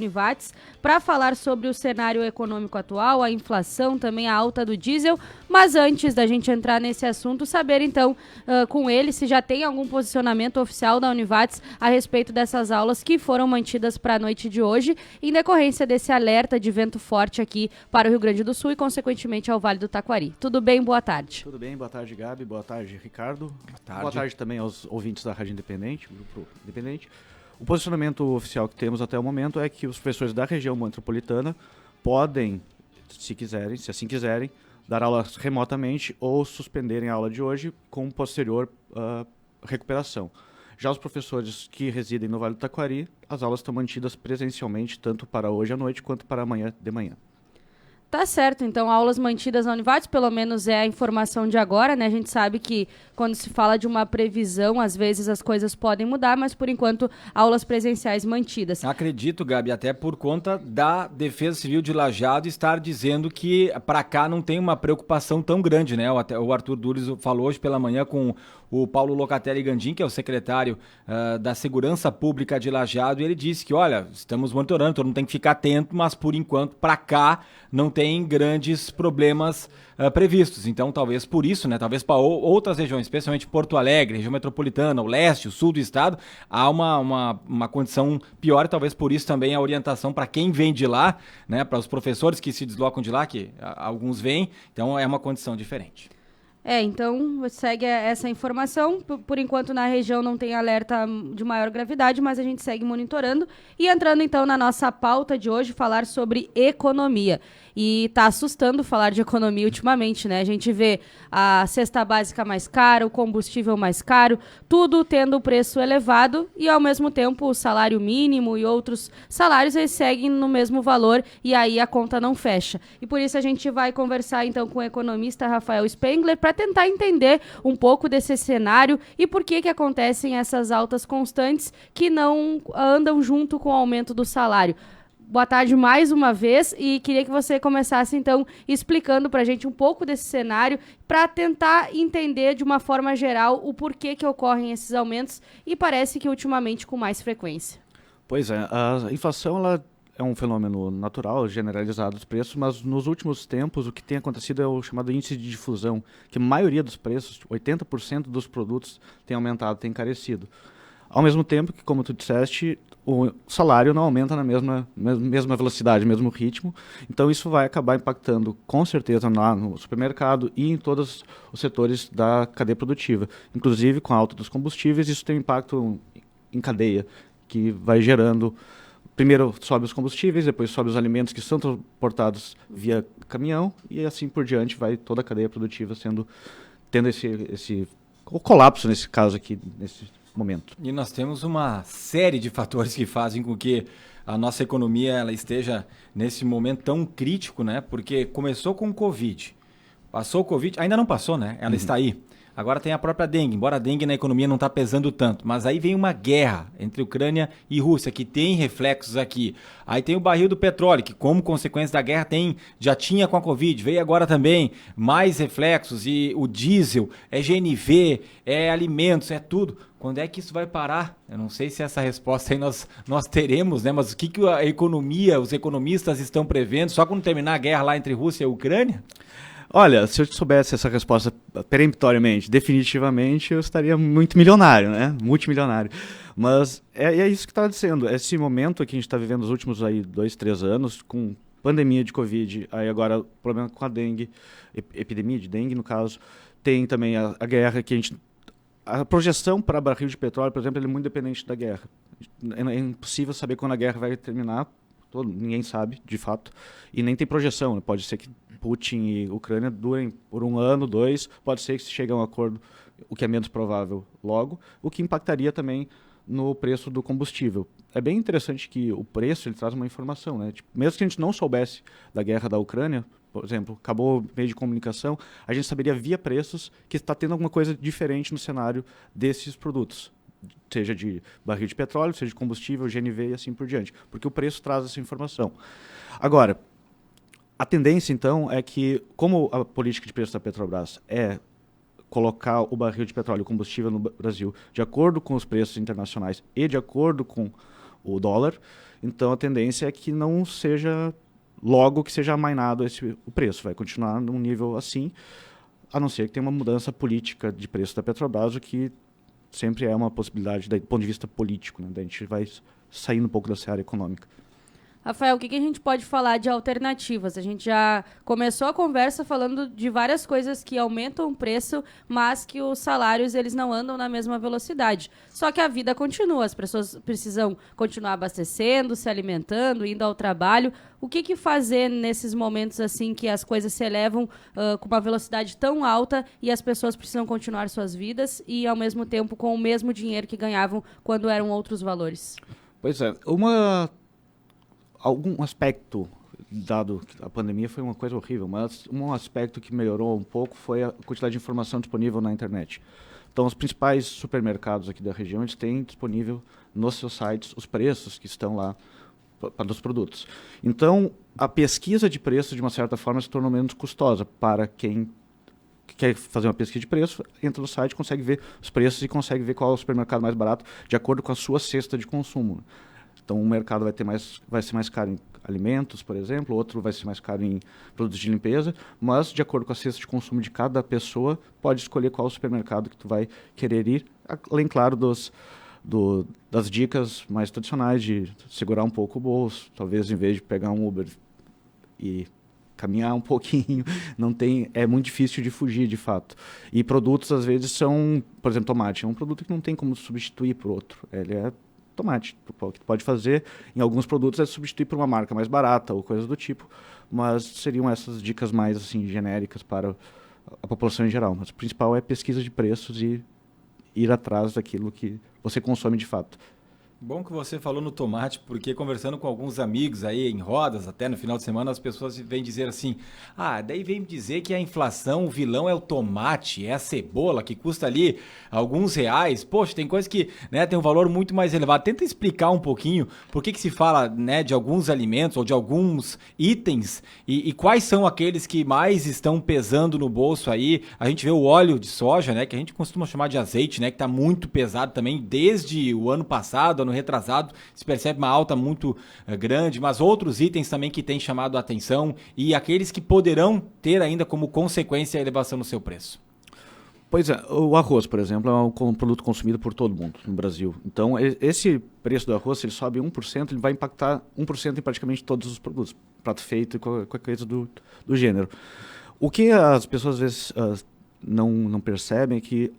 Univates para falar sobre o cenário econômico atual, a inflação, também a alta do diesel. Mas antes da gente entrar nesse assunto, saber então com ele se já tem algum posicionamento oficial da Univates a respeito dessas aulas que foram mantidas para a noite de hoje, em decorrência desse alerta de vento forte aqui para o Rio Grande do Sul e, consequentemente, ao Vale do Taquari. Tudo bem? Boa tarde. Tudo bem, boa tarde, Gabi, boa tarde, Ricardo. Boa tarde Também aos ouvintes da Rádio Independente, Grupo Independente. O posicionamento oficial que temos até o momento é que os professores da região metropolitana podem, se assim quiserem, dar aulas remotamente ou suspenderem a aula de hoje com posterior recuperação. Já os professores que residem no Vale do Taquari, as aulas estão mantidas presencialmente, tanto para hoje à noite quanto para amanhã de manhã. Tá certo, então aulas mantidas na Univates, pelo menos é a informação de agora, né? A gente sabe que quando se fala de uma previsão, às vezes as coisas podem mudar, mas por enquanto aulas presenciais mantidas. Acredito, Gabi, até por conta da Defesa Civil de Lajeado estar dizendo que para cá não tem uma preocupação tão grande, né? O Arthur Dures falou hoje pela manhã com o Paulo Locatelli Gandim, que é o secretário da Segurança Pública de Lajeado, e ele disse que, olha, estamos monitorando, todo mundo tem que ficar atento, mas por enquanto para cá não tem grandes problemas previstos. Então, talvez por isso, né? Talvez para outras regiões, especialmente Porto Alegre, região metropolitana, o leste, o sul do estado, há uma condição pior, e talvez por isso também a orientação para quem vem de lá, né? Para os professores que se deslocam de lá, que alguns vêm, então é uma condição diferente. Então segue essa informação. Por enquanto na região não tem alerta de maior gravidade, mas a gente segue monitorando. E entrando então na nossa pauta de hoje, falar sobre economia. E tá assustando falar de economia ultimamente, né? A gente vê a cesta básica mais cara, o combustível mais caro, tudo tendo o preço elevado e ao mesmo tempo o salário mínimo e outros salários eles seguem no mesmo valor e aí a conta não fecha. E por isso a gente vai conversar então com o economista Rafael Spengler para tentar entender um pouco desse cenário e por que acontecem essas altas constantes que não andam junto com o aumento do salário. Boa tarde mais uma vez e queria que você começasse então explicando para a gente um pouco desse cenário para tentar entender de uma forma geral o porquê que ocorrem esses aumentos e parece que ultimamente com mais frequência. Pois é, a inflação ela é um fenômeno natural, generalizado dos preços, mas nos últimos tempos o que tem acontecido é o chamado índice de difusão, que a maioria dos preços, 80% dos produtos tem aumentado, tem encarecido. Ao mesmo tempo que, como tu disseste, o salário não aumenta na mesma velocidade, mesmo ritmo. Então isso vai acabar impactando com certeza lá no supermercado e em todos os setores da cadeia produtiva. Inclusive com a alta dos combustíveis, isso tem um impacto em cadeia, que vai gerando... Primeiro sobe os combustíveis, depois sobe os alimentos que são transportados via caminhão e assim por diante vai toda a cadeia produtiva tendo esse colapso nesse caso aqui, nesse momento. E nós temos uma série de fatores que fazem com que a nossa economia ela esteja nesse momento tão crítico, né? Porque começou com o Covid, passou o Covid, ainda não passou, né? Ela está aí. Agora tem a própria dengue, embora a dengue na economia não está pesando tanto, mas aí vem uma guerra entre Ucrânia e Rússia, que tem reflexos aqui. Aí tem o barril do petróleo, que como consequência da guerra já tinha com a Covid, veio agora também mais reflexos, e o diesel, é GNV, é alimentos, é tudo. Quando é que isso vai parar? Eu não sei se essa resposta aí nós teremos, né? Mas o que a economia, os economistas estão prevendo, só quando terminar a guerra lá entre Rússia e Ucrânia? Olha, se eu soubesse essa resposta peremptoriamente, definitivamente, eu estaria muito milionário, né? Multimilionário. Mas é isso que está dizendo. Esse momento que a gente está vivendo nos últimos 2, 3 anos, com pandemia de Covid, aí agora problema com a dengue, epidemia de dengue no caso, tem também a guerra que a projeção para barril de petróleo, por exemplo, é muito dependente da guerra. É impossível saber quando a guerra vai terminar. Ninguém sabe, de fato, e nem tem projeção, né? Pode ser que Putin e Ucrânia durem por 1 ano, 2, pode ser que se chegue a um acordo, o que é menos provável logo, o que impactaria também no preço do combustível. É bem interessante que o preço ele traz uma informação, né? Tipo, mesmo que a gente não soubesse da guerra da Ucrânia, por exemplo, acabou o meio de comunicação, a gente saberia via preços que está tendo alguma coisa diferente no cenário desses produtos. Seja de barril de petróleo, seja de combustível, GNV e assim por diante, porque o preço traz essa informação. Agora, a tendência, então, é que, como a política de preço da Petrobras é colocar o barril de petróleo e combustível no Brasil de acordo com os preços internacionais e de acordo com o dólar, Então a tendência é que não seja logo que seja amainado o preço, vai continuar num nível assim, a não ser que tenha uma mudança política de preço da Petrobras, o que sempre é uma possibilidade do ponto de vista político, né? Daí a gente vai saindo um pouco da seara econômica. Rafael, o que a gente pode falar de alternativas? A gente já começou a conversa falando de várias coisas que aumentam o preço, mas que os salários eles não andam na mesma velocidade. Só que a vida continua, as pessoas precisam continuar abastecendo, se alimentando, indo ao trabalho. O que fazer nesses momentos assim que as coisas se elevam com uma velocidade tão alta e as pessoas precisam continuar suas vidas e, ao mesmo tempo, com o mesmo dinheiro que ganhavam quando eram outros valores? Pois é, algum aspecto, dado que a pandemia foi uma coisa horrível, mas um aspecto que melhorou um pouco foi a quantidade de informação disponível na internet. Então, os principais supermercados aqui da região, eles têm disponível nos seus sites os preços que estão lá para os produtos. Então, a pesquisa de preço, de uma certa forma, se tornou menos custosa para quem quer fazer uma pesquisa de preço, entra no site, consegue ver os preços e consegue ver qual é o supermercado mais barato de acordo com a sua cesta de consumo. Então, um mercado vai ser mais caro em alimentos, por exemplo, outro vai ser mais caro em produtos de limpeza, mas, de acordo com a cesta de consumo de cada pessoa, pode escolher qual supermercado que tu vai querer ir, além, claro, das dicas mais tradicionais de segurar um pouco o bolso, talvez em vez de pegar um Uber e caminhar um pouquinho, é muito difícil de fugir, de fato. E produtos, às vezes, são, por exemplo, tomate, é um produto que não tem como substituir por outro, ele é tomate. O que tu pode fazer em alguns produtos é substituir por uma marca mais barata ou coisas do tipo, mas seriam essas dicas mais assim genéricas para a população em geral. Mas o principal é pesquisa de preços e ir atrás daquilo que você consome de fato. Bom que você falou no tomate, porque conversando com alguns amigos aí em rodas, até no final de semana, as pessoas vêm dizer assim, daí vem dizer que a inflação, o vilão é o tomate, é a cebola, que custa ali alguns reais. Poxa, tem coisa que, né, tem um valor muito mais elevado. Tenta explicar um pouquinho por que se fala, né, de alguns alimentos ou de alguns itens e quais são aqueles que mais estão pesando no bolso aí. A gente vê o óleo de soja, né, que a gente costuma chamar de azeite, né, que está muito pesado também desde o ano passado, ano retrasado, se percebe uma alta muito grande, mas outros itens também que têm chamado a atenção e aqueles que poderão ter ainda como consequência a elevação no seu preço. Pois é, o arroz, por exemplo, é um produto consumido por todo mundo no Brasil. Então, esse preço do arroz, se ele sobe 1%, ele vai impactar 1% em praticamente todos os produtos, prato feito e qualquer coisa do gênero. O que as pessoas às vezes não percebem é que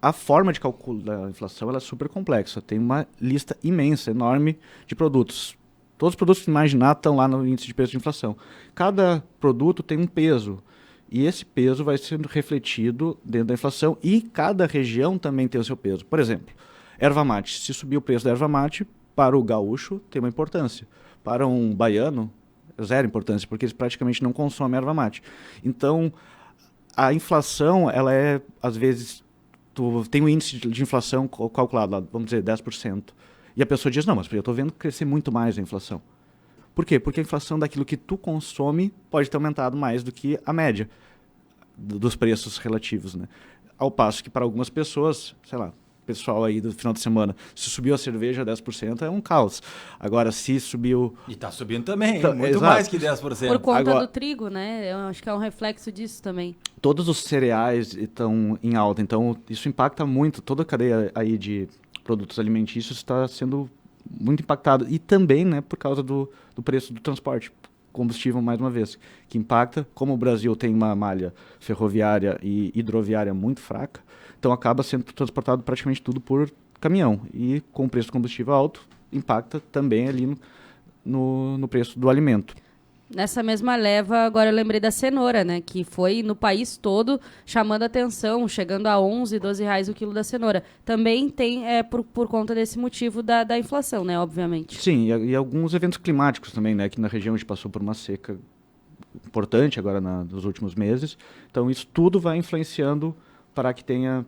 a forma de cálculo da inflação ela é super complexa. Tem uma lista imensa, enorme de produtos. Todos os produtos que imaginar estão lá no índice de preço de inflação. Cada produto tem um peso. E esse peso vai sendo refletido dentro da inflação e cada região também tem o seu peso. Por exemplo, erva mate. Se subir o preço da erva mate, para o gaúcho tem uma importância. Para um baiano, zero importância, porque eles praticamente não consomem erva mate. Então, a inflação, ela é, às vezes, tu tem um índice de inflação calculado lá, vamos dizer, 10%. E a pessoa diz, não, mas eu estou vendo crescer muito mais a inflação. Por quê? Porque a inflação daquilo que tu consome pode ter aumentado mais do que a média dos preços relativos, né? Ao passo que para algumas pessoas, sei lá, pessoal aí do final de semana, se subiu a cerveja 10% é um caos. Agora, se subiu... E está subindo também, muito exato. Mais que 10%. Por conta Agora, do trigo, né? Eu acho que é um reflexo disso também. Todos os cereais estão em alta, então isso impacta muito. Toda a cadeia aí de produtos alimentícios está sendo muito impactada. E também, né, por causa do preço do transporte. Combustível, mais uma vez, que impacta. Como o Brasil tem uma malha ferroviária e hidroviária muito fraca, então acaba sendo transportado praticamente tudo por caminhão. E com o preço do combustível alto, impacta também ali no preço do alimento. Nessa mesma leva, agora eu lembrei da cenoura, né? Que foi no país todo chamando a atenção, chegando a 11, 12 reais o quilo da cenoura. Também tem por conta desse motivo da inflação, né? Obviamente. Sim, e alguns eventos climáticos também, né? Aqui na região a gente passou por uma seca importante agora nos últimos meses. Então isso tudo vai influenciando para que tenha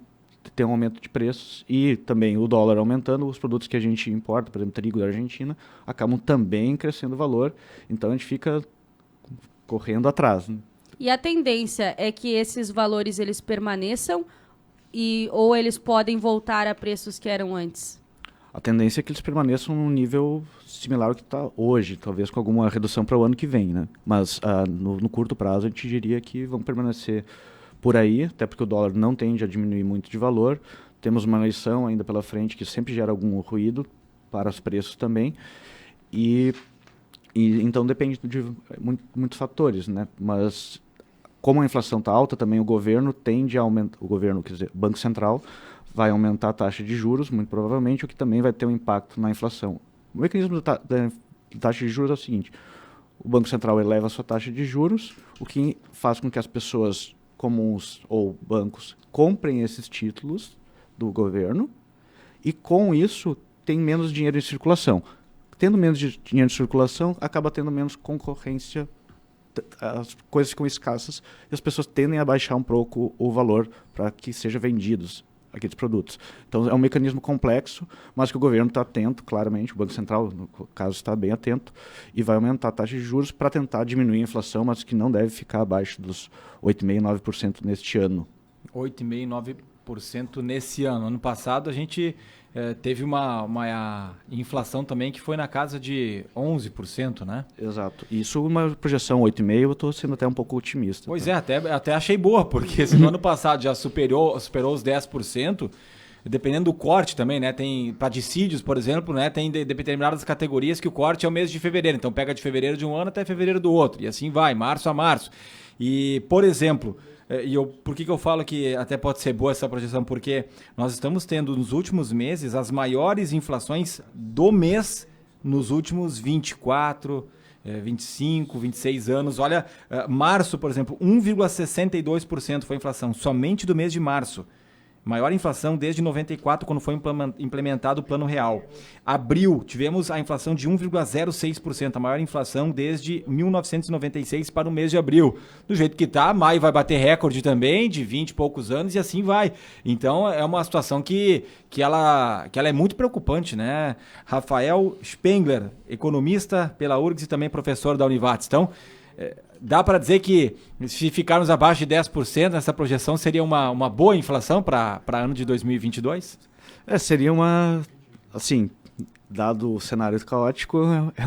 um aumento de preços e também o dólar aumentando, os produtos que a gente importa, por exemplo, trigo da Argentina, acabam também crescendo o valor. Então a gente fica correndo atrás, né? E a tendência é que esses valores eles permaneçam ou eles podem voltar a preços que eram antes? A tendência é que eles permaneçam num nível similar ao que está hoje, talvez com alguma redução para o ano que vem, né? Mas no curto prazo a gente diria que vão permanecer por aí, até porque o dólar não tende a diminuir muito de valor. Temos uma eleição ainda pela frente que sempre gera algum ruído para os preços também. E então depende de muitos fatores, né? Mas como a inflação está alta, também o governo tende a aumentar, quer dizer, o Banco Central vai aumentar a taxa de juros, muito provavelmente, o que também vai ter um impacto na inflação. O mecanismo da taxa de juros é o seguinte: o Banco Central eleva a sua taxa de juros, o que faz com que as pessoas comuns ou bancos comprem esses títulos do governo e, com isso, tem menos dinheiro em circulação. Tendo menos dinheiro em circulação, acaba tendo menos concorrência, as coisas ficam escassas e as pessoas tendem a baixar um pouco o valor para que sejam vendidos aqueles produtos. Então é um mecanismo complexo, mas que o governo está atento, claramente, o Banco Central, no caso, está bem atento, e vai aumentar a taxa de juros para tentar diminuir a inflação, mas que não deve ficar abaixo dos 8,5%, 9% neste ano. 8,5%, 9% nesse ano. Ano passado a gente teve uma inflação também que foi na casa de 11%, né? Exato. Isso uma projeção 8,5%, eu estou sendo até um pouco otimista. Pois é, até achei boa, porque se no ano passado já superou os 10%, dependendo do corte também, né? Tem para dissídios, por exemplo, né? Tem determinadas categorias que o corte é o mês de fevereiro. Então pega de fevereiro de um ano até fevereiro do outro. E assim vai, março a março. E, por exemplo, por que eu falo que até pode ser boa essa projeção? Porque nós estamos tendo nos últimos meses as maiores inflações do mês nos últimos 24, 25, 26 anos. Olha, março, por exemplo, 1,62% foi a inflação somente do mês de março. Maior inflação desde 94, quando foi implementado o Plano Real. Abril, tivemos a inflação de 1,06%, a maior inflação desde 1996 para o mês de abril. Do jeito que está, maio vai bater recorde também, de 20 e poucos anos, e assim vai. Então, é uma situação que ela é muito preocupante, né? Rafael Spengler, economista pela URGS e também professor da Univates. Então, dá para dizer que se ficarmos abaixo de 10%, essa projeção seria uma boa inflação para ano de 2022? Seria assim, dado o cenário caótico,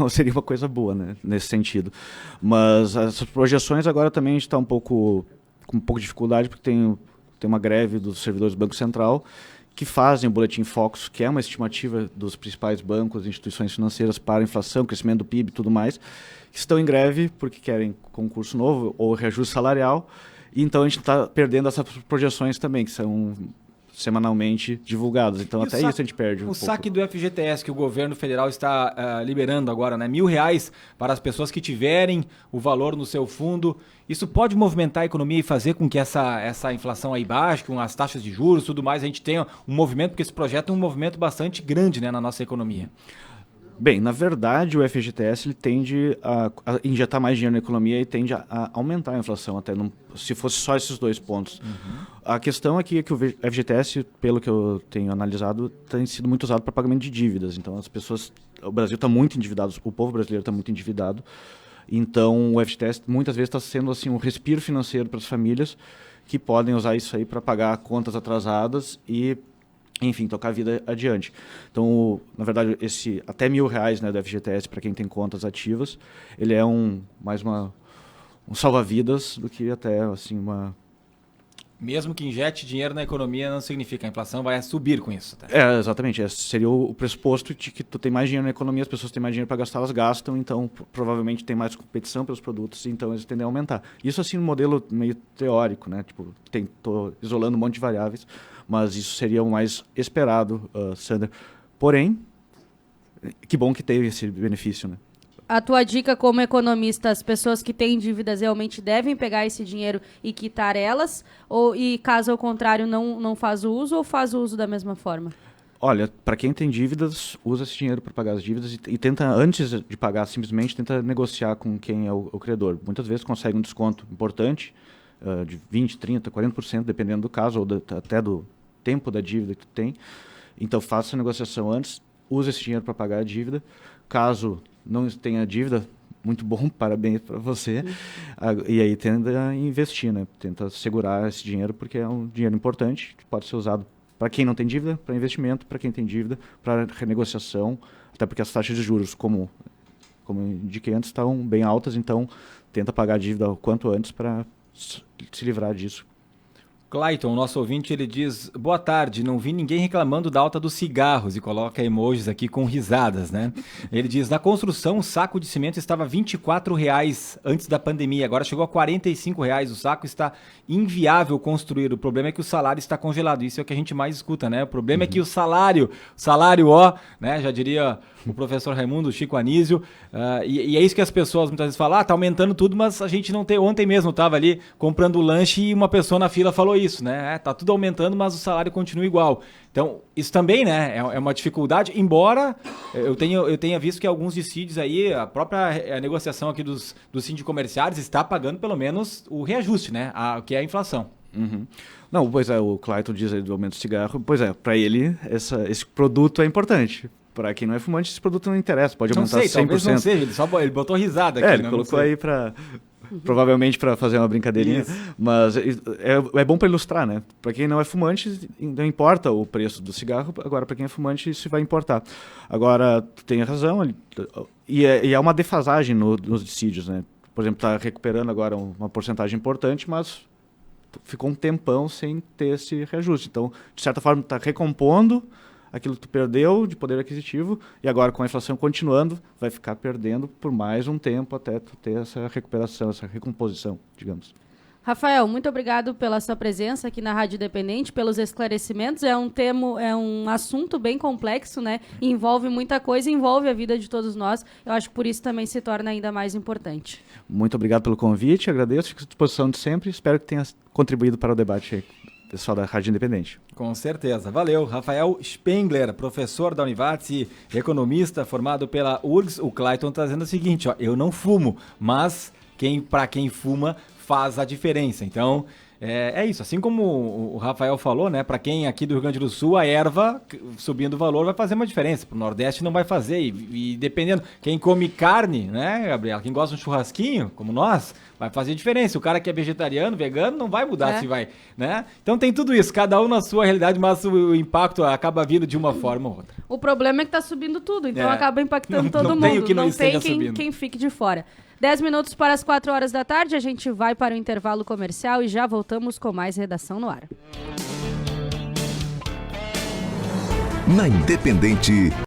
seria uma coisa boa, né, nesse sentido. Mas essas projeções agora também a gente está com um pouco de dificuldade, porque tem uma greve dos servidores do Banco Central que fazem o Boletim Focus, que é uma estimativa dos principais bancos e instituições financeiras para a inflação, crescimento do PIB e tudo mais, que estão em greve porque querem concurso novo ou reajuste salarial. E então a gente está perdendo essas projeções também, que são semanalmente divulgadas. Então até isso a gente perde um pouco. O saque do FGTS que o governo federal está liberando agora, né? R$1.000 para as pessoas que tiverem o valor no seu fundo. Isso pode movimentar a economia e fazer com que essa inflação aí baixe, com as taxas de juros e tudo mais, a gente tenha um movimento, porque esse projeto é um movimento bastante grande, né, na nossa economia. Bem, na verdade, o FGTS ele tende a injetar mais dinheiro na economia e tende a aumentar a inflação, até se fosse só esses dois pontos. Uhum. A questão aqui é que o FGTS, pelo que eu tenho analisado, tem sido muito usado para pagamento de dívidas. Então, o Brasil está muito endividado, o povo brasileiro está muito endividado. Então, o FGTS muitas vezes está sendo assim, um respiro financeiro para as famílias que podem usar isso aí para pagar contas atrasadas e, enfim, tocar a vida adiante. Então, na verdade, esse até R$1.000, né, do FGTS para quem tem contas ativas, ele é mais um salva-vidas do que até assim Mesmo que injete dinheiro na economia, não significa a inflação vai subir com isso. Tá? Exatamente. Esse seria o pressuposto de que tu tem mais dinheiro na economia, as pessoas têm mais dinheiro para gastar, elas gastam, então provavelmente tem mais competição pelos produtos, então eles tendem a aumentar. Isso assim, um modelo meio teórico, né? Tipo, tô isolando um monte de variáveis, mas isso seria o mais esperado, Sander. Porém, que bom que teve esse benefício, né? A tua dica como economista, as pessoas que têm dívidas realmente devem pegar esse dinheiro e quitar elas? E caso ao contrário não faz o uso ou faz o uso da mesma forma? Olha, para quem tem dívidas, usa esse dinheiro para pagar as dívidas e tenta, antes de pagar, simplesmente tenta negociar com quem é o credor. Muitas vezes consegue um desconto importante, de 20%, 30%, 40%, dependendo do caso, ou até do tempo da dívida que tu tem. Então faça a negociação antes, use esse dinheiro para pagar a dívida. Caso não tenha dívida, muito bom, parabéns para você. E aí tenta investir, né? Tenta segurar esse dinheiro porque é um dinheiro importante que pode ser usado para quem não tem dívida, para investimento, para quem tem dívida, para renegociação, até porque as taxas de juros, como indiquei antes, estão bem altas, então tenta pagar a dívida o quanto antes para se livrar disso. Clayton, nosso ouvinte, ele diz: boa tarde, não vi ninguém reclamando da alta dos cigarros, e coloca emojis aqui com risadas, né? Ele diz: na construção o saco de cimento estava R$ 24,00 antes da pandemia, agora chegou a R$ 45,00, o saco está inviável construir, o problema é que o salário está congelado, isso é o que a gente mais escuta, né? O problema é que o salário, né? Já diria o professor Raimundo, Chico Anísio, e é isso que as pessoas muitas vezes falam: tá aumentando tudo, mas a gente não tem. Ontem mesmo estava ali comprando lanche e uma pessoa na fila falou isso, né? Tá tudo aumentando, mas o salário continua igual. Então, isso também, né, é uma dificuldade, embora eu tenha visto que alguns dissídios aí, a própria negociação aqui dos síndicos comerciais está pagando pelo menos o reajuste, né, que é a inflação. Uhum. Não, pois é, o Clayton diz aí do aumento do cigarro, pois é, para ele esse produto é importante. Para quem não é fumante, esse produto não interessa, pode aumentar 100%. Talvez não seja, ele botou risada aqui. Ele colocou aí para... Provavelmente para fazer uma brincadeirinha, mas é bom para ilustrar, né? Para quem não é fumante, não importa o preço do cigarro, agora para quem é fumante isso vai importar. Agora, tu tem razão, e é uma defasagem nos dissídios, né? Por exemplo, está recuperando agora uma porcentagem importante, mas ficou um tempão sem ter esse reajuste. Então, de certa forma, está recompondo aquilo que tu perdeu de poder aquisitivo, e agora com a inflação continuando, vai ficar perdendo por mais um tempo até tu ter essa recuperação, essa recomposição, digamos. Rafael, muito obrigado pela sua presença aqui na Rádio Independente, pelos esclarecimentos. É um assunto bem complexo, né? Envolve muita coisa, envolve a vida de todos nós. Eu acho que por isso também se torna ainda mais importante. Muito obrigado pelo convite, agradeço, fico à disposição de sempre, espero que tenha contribuído para o debate aí, pessoal da Rádio Independente. Com certeza. Valeu. Rafael Spengler, professor da Univates e economista formado pela URGS. O Clayton está dizendo o seguinte, ó: eu não fumo, mas para quem fuma faz a diferença. Então, é isso. Assim como o Rafael falou, né? Para quem aqui do Rio Grande do Sul, a erva subindo o valor vai fazer uma diferença. Para o Nordeste não vai fazer. E dependendo, quem come carne, né, Gabriela? Quem gosta de um churrasquinho, como nós, vai fazer diferença. O cara que é vegetariano, vegano, não vai mudar se vai, né? Então tem tudo isso, cada um na sua realidade, mas o impacto acaba vindo de uma forma ou outra. O problema é que está subindo tudo, então acaba impactando todo mundo. Não tem quem fique de fora. 10 minutos para as 4 horas da tarde, a gente vai para o intervalo comercial e já voltamos com mais Redação no Ar. Na Independente